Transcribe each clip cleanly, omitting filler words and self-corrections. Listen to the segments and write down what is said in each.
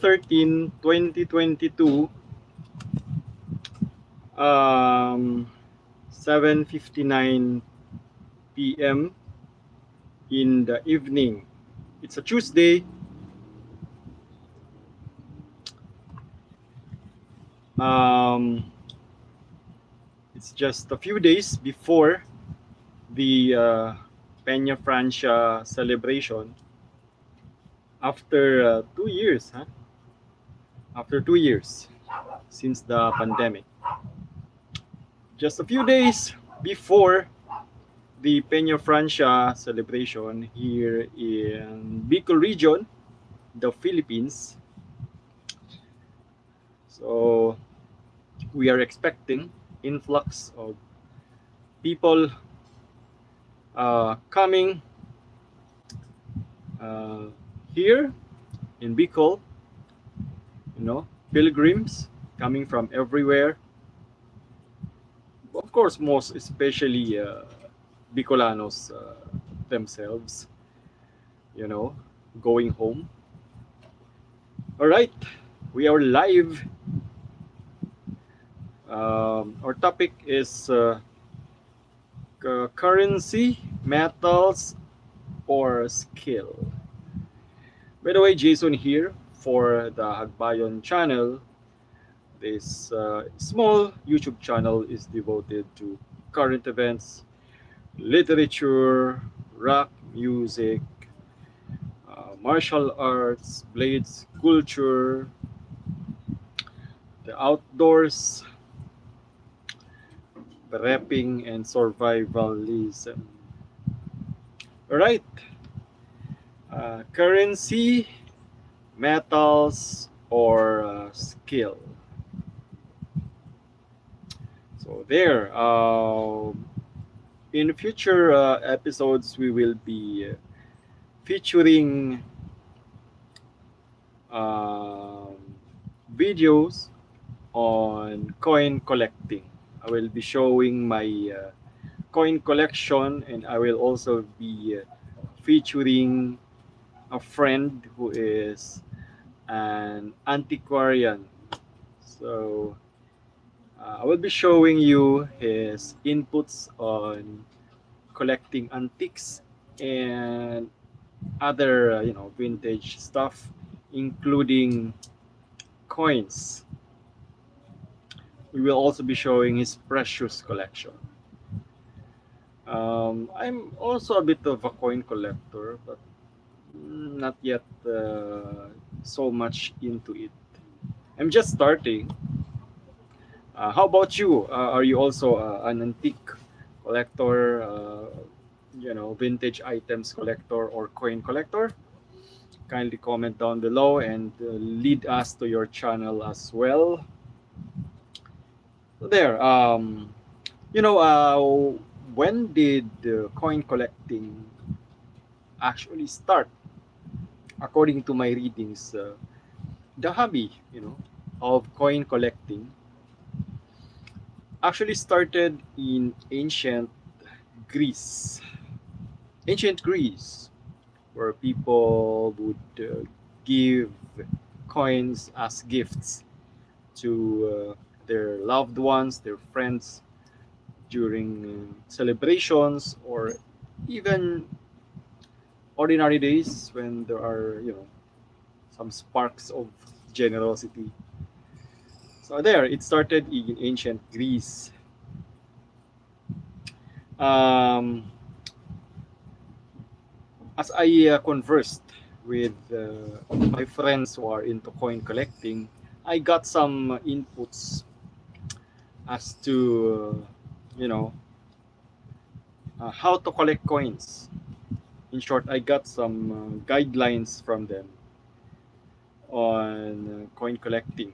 13, 2022, 7:59 p.m. in the evening. It's a Tuesday. It's just a few days before the Peña Francia celebration. After 2 years, After 2 years since the pandemic. Just a few days before the Peña Francia celebration here in Bicol region, the Philippines. So we are expecting influx of people coming here in Bicol, pilgrims coming from everywhere. Of course, most especially Bicolanos themselves, going home. All right, we are live. Our topic is currency, metals, or skill. By the way, Jason here for the Hagbayon Channel. This small YouTube channel is devoted to current events, literature, rock music, martial arts, blades, culture, the outdoors, prepping, and survivalism. All right. Currency, metals, or skill. So there. In future episodes, we will be featuring videos on coin collecting. I will be showing my coin collection, and I will also be featuring a friend who is an antiquarian. So I will be showing you his inputs on collecting antiques and other vintage stuff, including coins. We will also be showing his precious collection. I'm also a bit of a coin collector, but not yet so much into it. I'm just starting. How about you? Are you also an antique collector, vintage items collector, or coin collector? Kindly comment down below and lead us to your channel as well. So there. When did coin collecting actually start? According to my readings, the hobby, of coin collecting actually started in Greece. Ancient Greece, where people would give coins as gifts to their loved ones, their friends, during celebrations, or even ordinary days when there are, some sparks of generosity. So there, it started in ancient Greece. As I conversed with my friends who are into coin collecting, I got some inputs as to, how to collect coins. In short, I got some guidelines from them on coin collecting.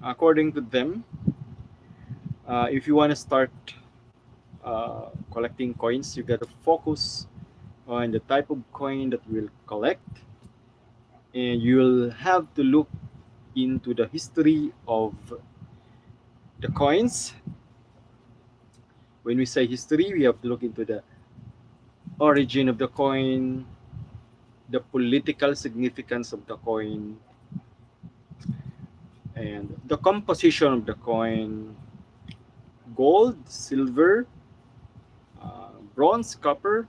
According to them, if you want to start collecting coins, you got to focus on the type of coin that you will collect, and you'll have to look into the history of the coins. When we say history, we have to look into the origin of the coin, the political significance of the coin, And the composition of the coin: gold, silver, bronze, copper.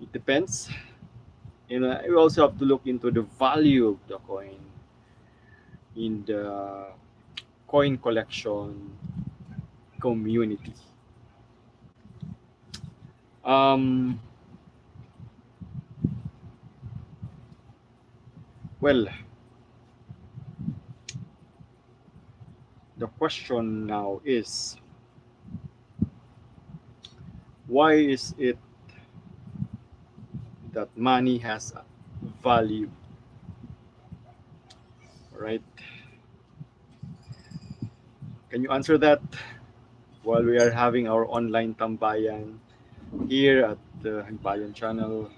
It depends. And we also have to look into the value of the coin in the coin collection community. Um, well, the question now is, why is it that money has value? Right? Can you answer that while we are having our online tambayan here at the Hagbayon Channel?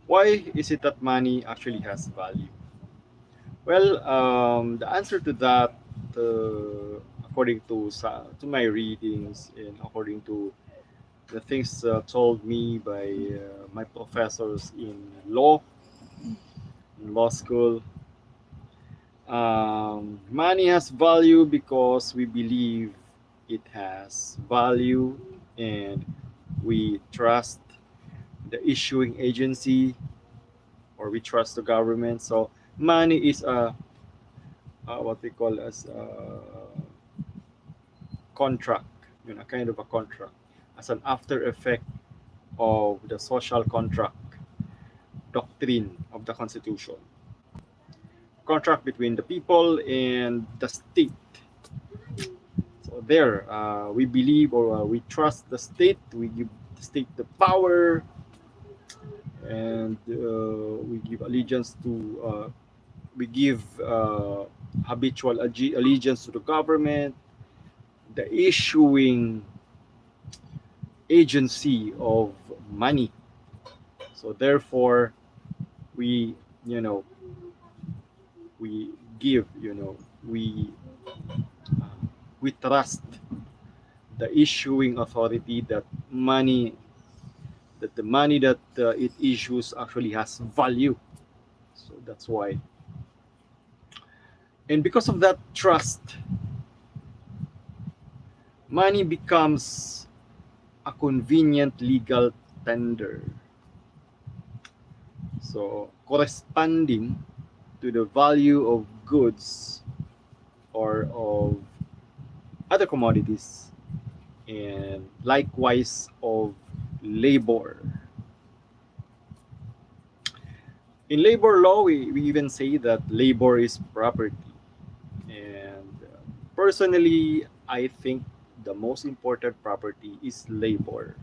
Why is it that money actually has value? Well, the answer to that, according to my readings and according to the things told me by my professors in law school, money has value because we believe it has value, and we trust the issuing agency, or we trust the government. So money is what we call as a contract, kind of a contract, as an after effect of the social contract doctrine of the Constitution. Contract between the people and the state. So there, we believe, or we trust the state. We give the state the power, and we give allegiance to. We give habitual allegiance to the government, the issuing agency of money. So therefore, we, you know, we give, uh, we trust the issuing authority that the money that it issues actually has value. So that's why. And because of that trust, money becomes a convenient legal tender. So corresponding to the value of goods or of other commodities, and likewise of labor. In labor law, we even say that labor is property. And personally, I think the most important property is labor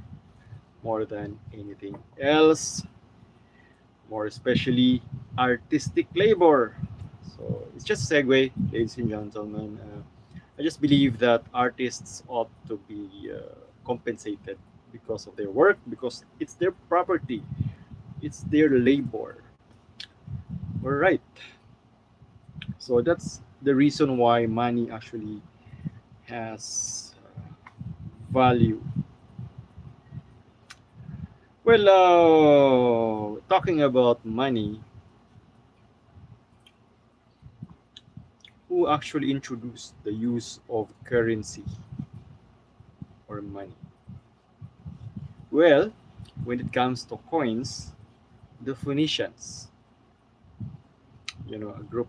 more than anything else, more especially artistic labor. So it's just a segue, ladies and gentlemen. I just believe that artists ought to be compensated because of their work, because it's their property, it's their labor. All right. So that's the reason why money actually has value. Well, talking about money, who actually introduced the use of currency or money? Well, when it comes to coins, the Phoenicians, a group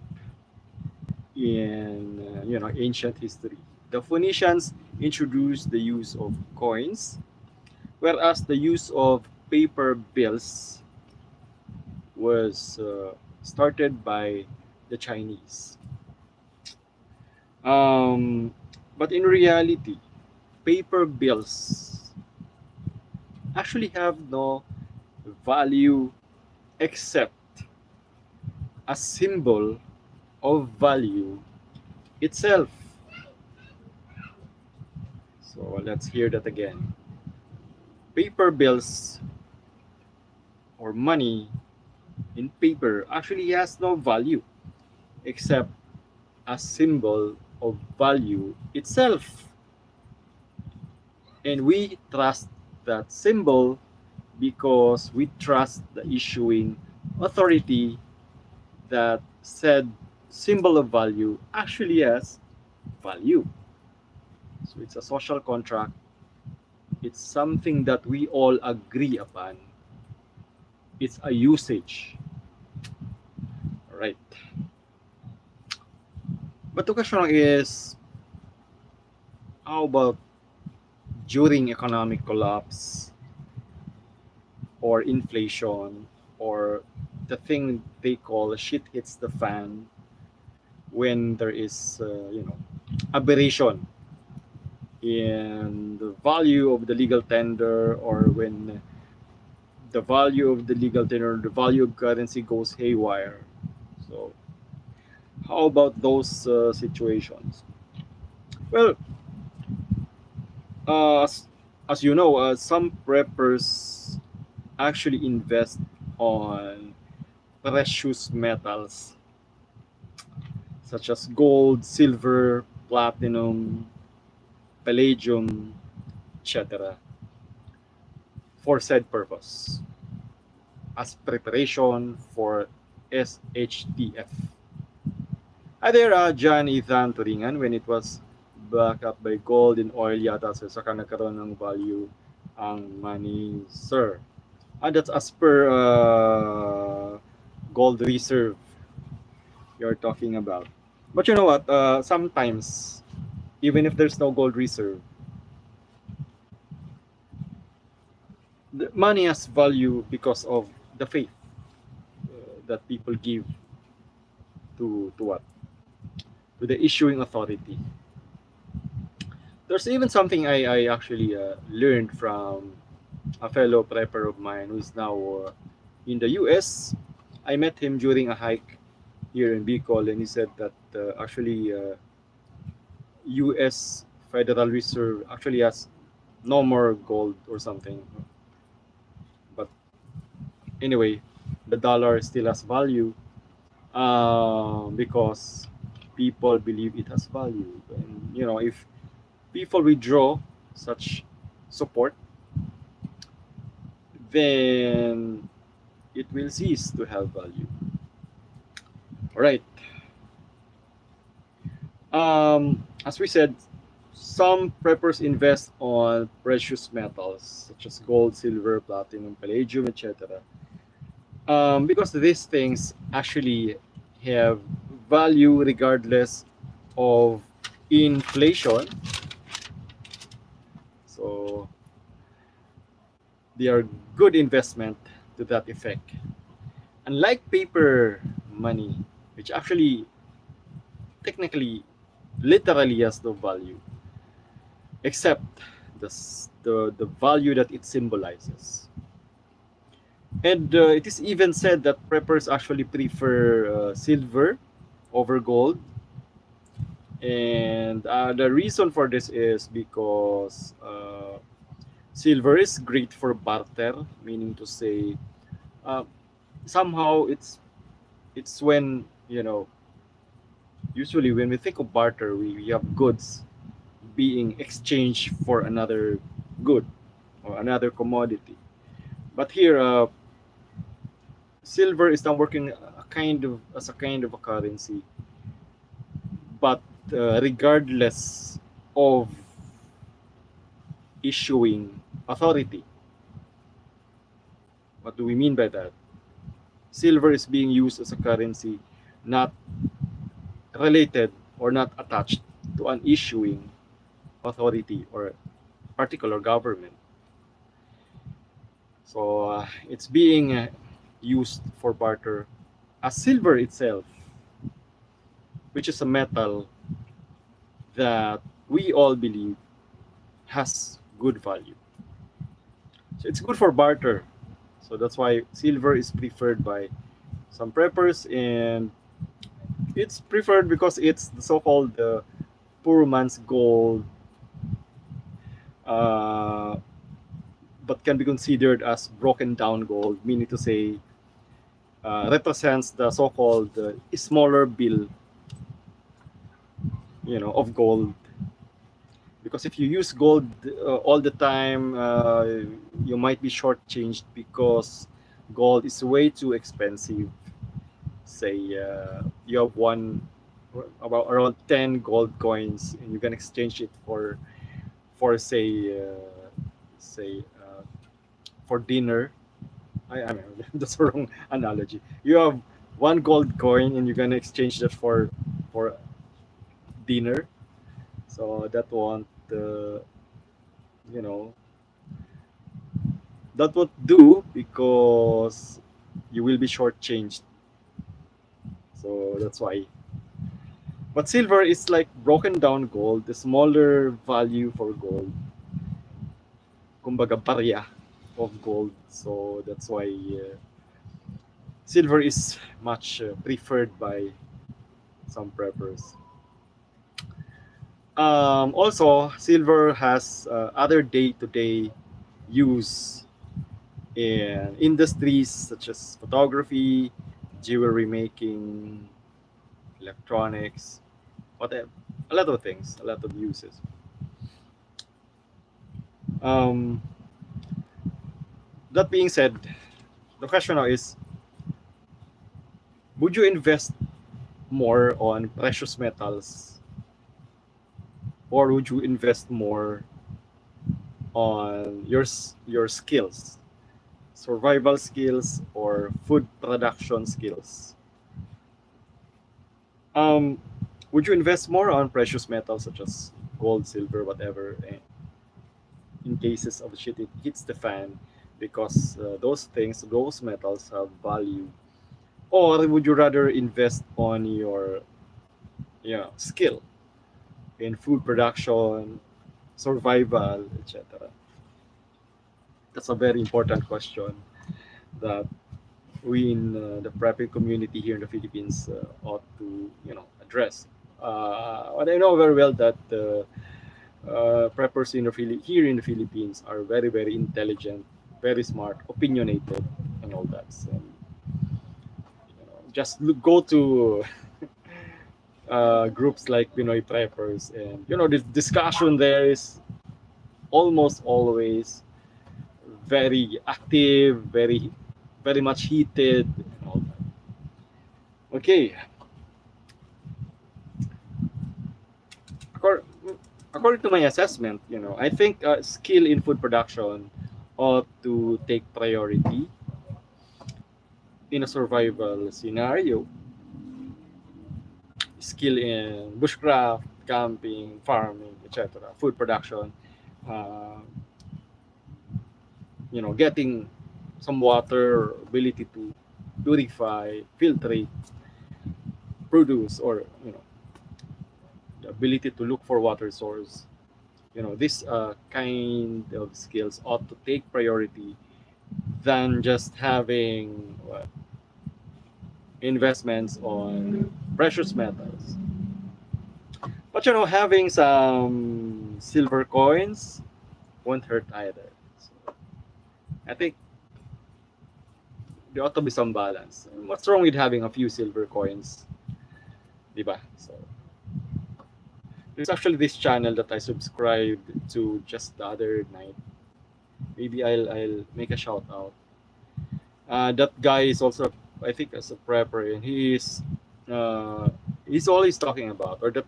in ancient history. The Phoenicians introduced the use of coins, whereas the use of paper bills was started by the Chinese. But in reality, paper bills actually have no value except a symbol of value itself. So let's hear that again. Paper bills or money in paper actually has no value except a symbol of value itself. And we trust that symbol because we trust the issuing authority that said symbol of value actually has value. So it's a social contract. It's something that we all agree upon. It's a usage, right? But the question is, how about during economic collapse or inflation or the thing they call shit hits the fan when there is, aberration in the value of the legal tender, or when the value of the legal tender, the value of currency goes haywire. So, how about those situations? Well, as you know, some preppers actually invest on precious metals such as gold, silver, platinum, palladium, etc. for said purpose as preparation for SHTF. Either John Ethan Turingan when it was backed up by gold and oil yata saka nagkaroon ng value ang money, sir. That's as per gold reserve you're talking about. But you know what? Sometimes, even if there's no gold reserve, the money has value because of the faith that people give to what? To the issuing authority. There's even something I actually learned from a fellow prepper of mine who's now in the US. I met him during a hike here in Bicol, and he said that actually US Federal Reserve actually has no more gold or something. But anyway, the dollar still has value because people believe it has value. And if people withdraw such support, then it will cease to have value. All right. As we said, some preppers invest on precious metals such as gold, silver, platinum, palladium, etc. Because these things actually have value regardless of inflation. So they are good investment to that effect. Unlike paper money, which actually technically literally has no value except the value that it symbolizes. And it is even said that preppers actually prefer silver over gold. And the reason for this is because silver is great for barter, meaning to say, uh, somehow it's when usually when we think of barter, we have goods being exchanged for another good or another commodity. But here, silver is now working as a kind of a currency, but regardless of issuing authority. What do we mean by that? Silver is being used as a currency, not related or not attached to an issuing authority or particular government. So it's being used for barter as silver itself, which is a metal that we all believe has good value. So it's good for barter. So that's why silver is preferred by some preppers, and it's preferred because it's the so-called poor man's gold, uh, but can be considered as broken down gold, meaning to say represents the so-called smaller bill, of gold. Because if you use gold all the time, you might be shortchanged because gold is way too expensive. say you have one about around 10 gold coins, and you can exchange it for say for dinner. I mean, that's the wrong analogy. You have one gold coin and you're gonna exchange that for dinner. So that won't you know that won't do because you will be shortchanged. So that's why. But silver is like broken down gold, the smaller value for gold. Kumbaga barya of gold. So that's why silver is much preferred by some preppers. Also, silver has other day-to-day use in industries such as photography, jewelry making, electronics, whatever. A lot of things, a lot of uses. Um, that being said, the question now is: would you invest more on precious metals, or would you invest more on your skills, survival skills, or food production skills? Um, would you invest more on precious metals such as gold, silver, whatever, in cases of shit it hits the fan, because those metals have value, or would you rather invest on your skill in food production, survival, etc.? That's a very important question that we in the prepping community here in the Philippines ought to address. But I know very well that preppers here in the Philippines are very very intelligent, very smart, opinionated, and all that. And just go to groups like Pinoy preppers, and the discussion there is almost always very active, very much heated, and all that. Okay, Accor- according to my assessment, I think skill in food production ought to take priority in a survival scenario. Skill in bushcraft, camping, farming, etc., food production, uh, getting some water, ability to purify, filtrate, produce, or the ability to look for water source. This kind of skills ought to take priority than just having investments on precious metals. But having some silver coins won't hurt either. So I think there ought to be some balance. What's wrong with having a few silver coins, diba? So there's actually this channel that I subscribed to just the other night. Maybe I'll make a shout out. That guy is also, I think, as a prepper, and he's always talking about, or the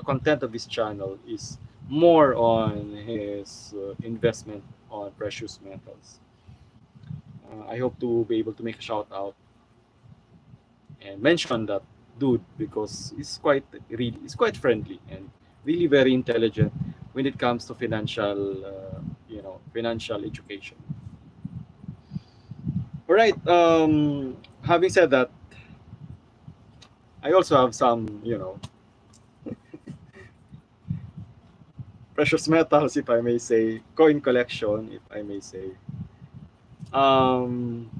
content of his channel is more on his investment on precious metals. I hope to be able to make a shout out and mention that dude, because he's quite friendly and really very intelligent when it comes to financial education. All right. Having said that, I also have some precious metals, if I may say, coin collection, if I may say. Um,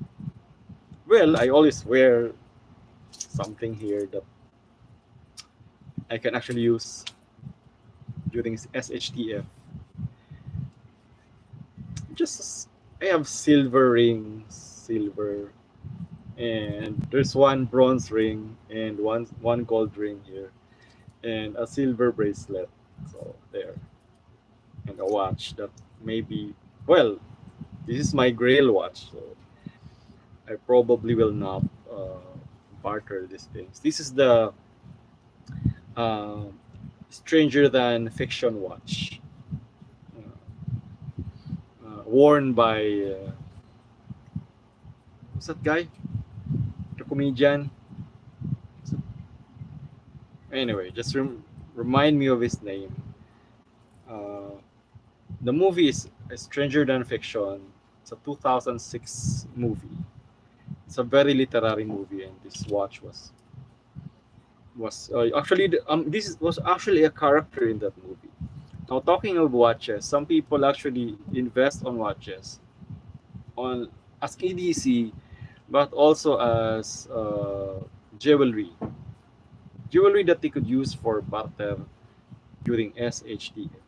well, I always wear something here that I can actually use during SHTF. Just I have silver rings, silver, and there's one bronze ring and one gold ring here, and a silver bracelet. So there, and a watch that maybe, well, this is my Grail watch, so I probably will not barter these things. This is the uh, Stranger Than Fiction watch, worn by what's that guy? The comedian. Anyway, just remind me of his name. Uh, the movie is A Stranger Than Fiction. It's a 2006 movie. It's a very literary movie, and this watch was actually this was actually a character in that movie. Now, talking of watches, some people actually invest on watches on as EDC, but also as jewelry that they could use for barter during SHTF.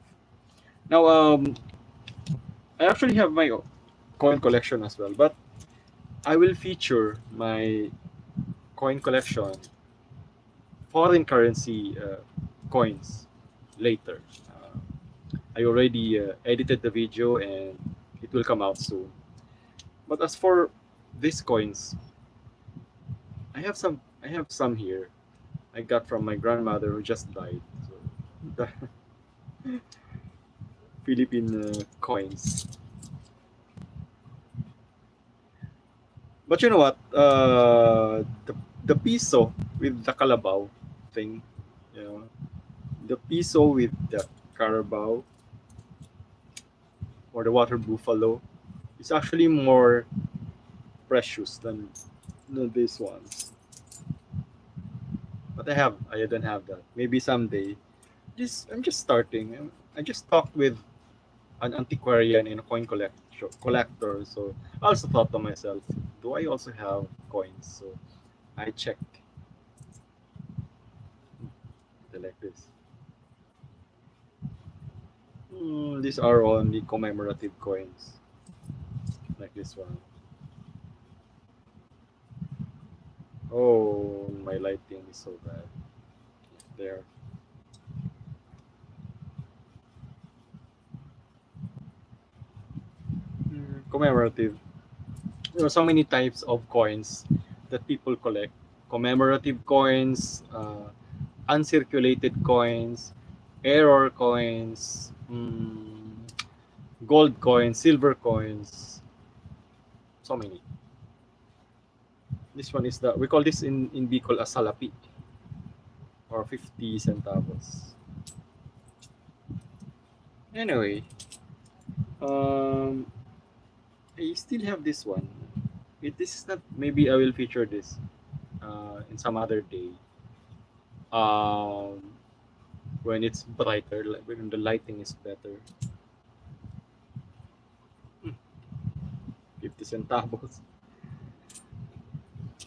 Now, I actually have my coin collection as well, but I will feature my coin collection, foreign currency coins, later. I already edited the video and it will come out soon. But as for these coins, I have some here. I got from my grandmother who just died. So the Philippine coins. But you know what? The piso with the Calabao thing, you know, the piso with the Carabao or the water buffalo is actually more precious than these ones. But I don't have that. Maybe someday. I'm just starting. I just talked with an antiquarian and a collector. So I also thought to myself, do I also have coins? So I checked. They're like this. These are only commemorative coins, like this one. Oh, my lighting is so bad. There. Commemorative. There are so many types of coins that people collect. Commemorative coins, uncirculated coins, error coins, gold coins, silver coins, so many. This one is we call this in Bicol a salapi, or 50 centavos. Anyway, um, I still have this one. This is not, maybe I will feature this in some other day. Um, when it's brighter, like when the lighting is better. 50 centavos.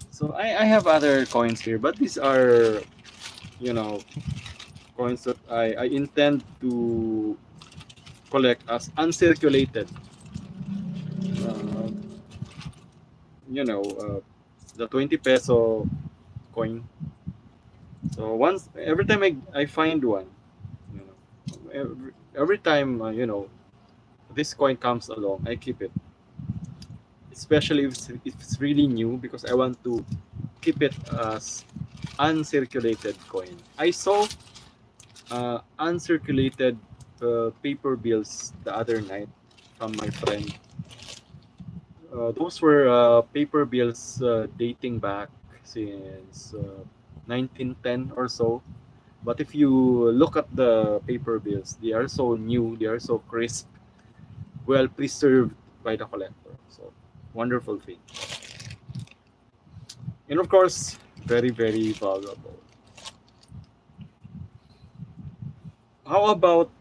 So I have other coins here, but these are, you know, coins that I intend to collect as uncirculated. Uh, the 20 peso coin. So every time I find one, you know, every time, this coin comes along, I keep it. Especially if it's really new, because I want to keep it as uncirculated coin. I saw uncirculated paper bills the other night from my friend. Those were paper bills dating back since 1910 or so. But if you look at the paper bills, they are so new, they are so crisp, well preserved by the collector. So, wonderful thing. And of course, very, very valuable. How about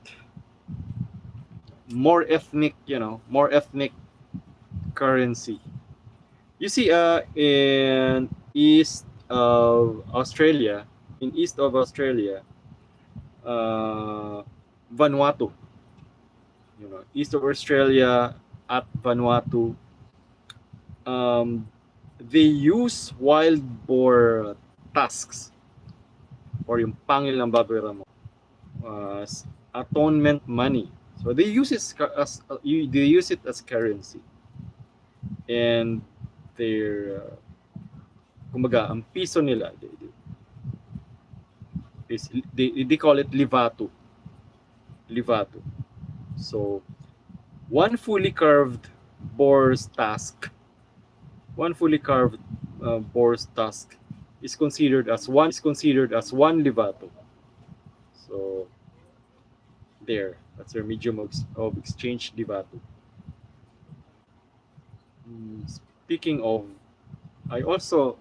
more ethnic currency? You see, in east of Australia, uh, Vanuatu, east of Australia at Vanuatu, they use wild boar tusks, or yung pangil ng baboy mo, as atonement money. So they use it as, as currency, and their, uh, Kumbaga, ang piso nila, they call it livato. Livato. So, one fully carved boar's tusk, one fully carved boar's tusk is considered as one livato. So, there, that's their medium of exchange livato. Speaking of, I also,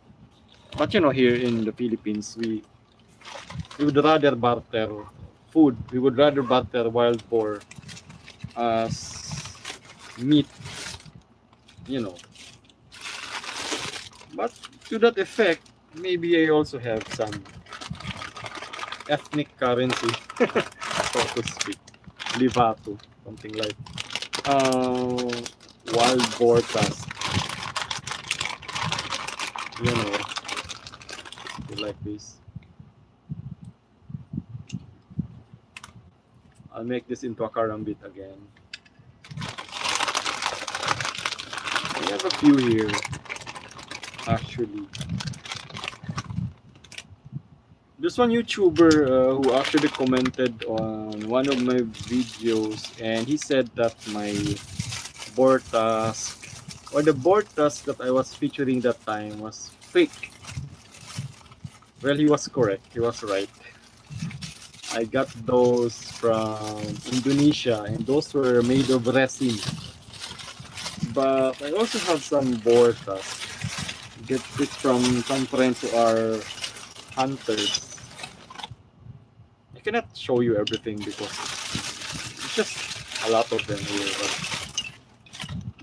but here in the Philippines, we would rather barter food. We would rather barter wild boar as meat, you know. But to that effect, maybe I also have some ethnic currency, so to speak. Livato, something like wild boar tusk. Like this. I'll make this into a karambit again. I have a few here, actually. There's one YouTuber who actually commented on one of my videos, and he said that my board task, or the board task that I was featuring that time, was fake. Well, he was correct. He was right. I got those from Indonesia, and those were made of resin. But I also have some board tasks. Get it from some friends who are hunters. I cannot show you everything because it's just a lot of them here.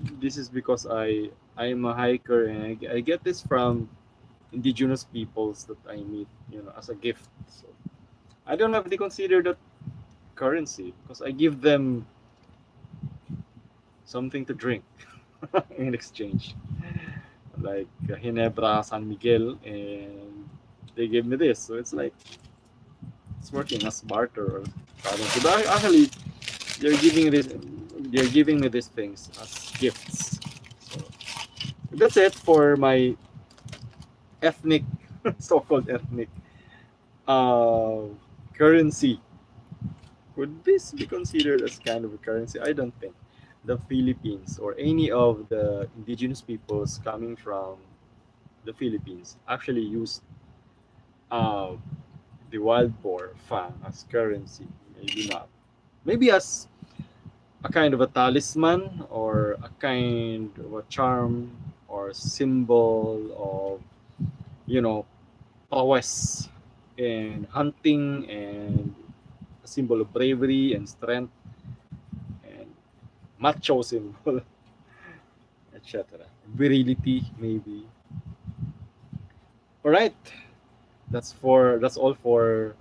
But this is because I'm a hiker, and I get this from indigenous peoples that I meet, as a gift. So I don't know if they consider that currency because I give them something to drink in exchange, like Ginebra San Miguel, and they gave me this. So it's like it's working as barter or currency. But actually, they're giving me these things as gifts. So that's it for my ethnic, so-called ethnic currency. Could this be considered as kind of a currency? I don't think. The Philippines or any of the indigenous peoples coming from the Philippines actually use uh, the wild boar fang as currency. Maybe not. Maybe as a kind of a talisman or a kind of a charm or symbol of, prowess in hunting, and a symbol of bravery and strength and macho symbol, etc. Virility, maybe. All right, that's all for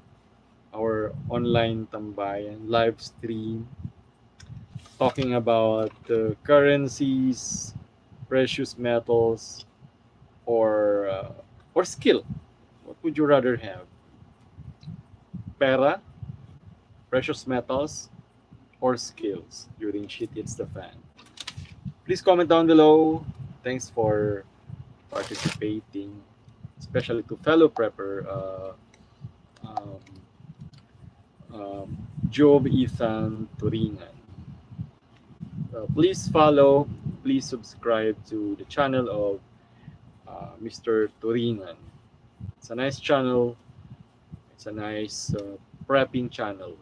our online tambayan live stream, talking about currencies, precious metals, or skill. What would you rather have? Pera, precious metals, or skills during shit hits the fan? Please comment down below. Thanks for participating, especially to fellow prepper um, Job Ethan Turingan. Please follow, please subscribe to the channel of Mr. Turingan. It's a nice channel. It's a nice prepping channel.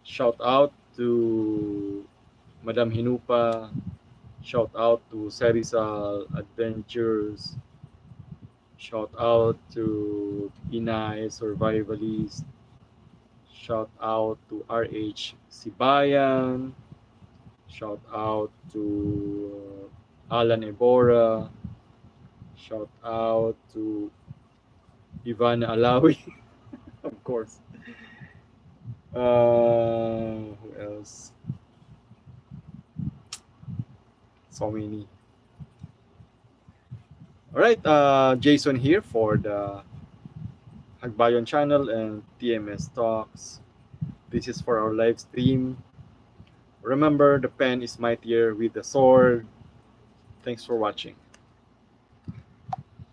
Shout out to Madam Hinupa. Shout out to Serizal Adventures. Shout out to Pinay Survivalist. Shout out to RH Sibayan. Shout out to Alan Ebora. Shout out to Ivan Alawi, of course. Who else? So many. All right, Jason here for the Hagbayon Channel and TMS Talks. This is for our live stream. Remember, the pen is mightier with the sword. Thanks for watching.